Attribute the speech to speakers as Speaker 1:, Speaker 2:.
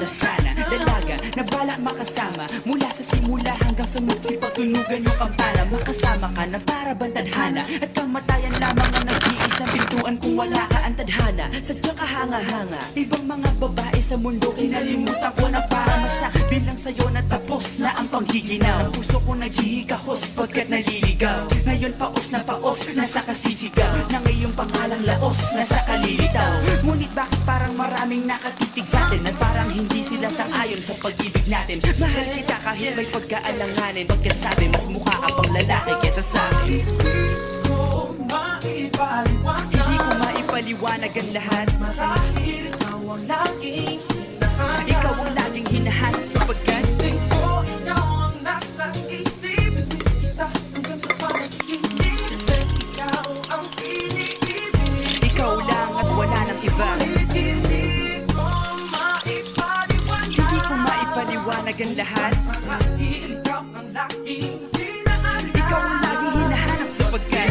Speaker 1: na sana, dalaga na balak makasama, mula sa simula hanggang sa magsipagtunugan yung kampana. Makasama ka na para bang tadhana, at kamatayan lamang ang nag-iisang pintuan kung wala ka ang tadhana. Sadyang kahanga-hanga, ibang mga babae sa mundo kinalimutan ko na para masabi lang sa'yo na tapos na ang panghiginaw. Ang puso ko naghihikahos pagkat naliligaw. Ngayon paos na paos, nasa kasisigaw na ngayong pangalang laos, nasa kalilitaw. Ngunit bakit parang maraming nakatitig sa atin at parang hindi sila sang-ayon sa pag-ibig natin? Mahal kita kahit may pagkaalanganin, pagkat sabi mas mukha ka pang lalaki kesa sa akin. Hindi ko maipaliwanag ang lahat.
Speaker 2: Marahil ikaw ang laging hinahanap.
Speaker 1: Ikaw ang laging hinahanap sapagkat
Speaker 2: Ikaw ang nasa isip kita hanggang sa panaginip. Kasi ikaw ang iniibig.
Speaker 1: ikaw lang at wala nang iba.
Speaker 2: Hindi ko maipaliwanag.
Speaker 1: Hindi ko maipaliwanag ang lahat.
Speaker 2: Marahil ikaw ang laging hinahanap.
Speaker 1: Ikaw ang laging hinahanap sapagkat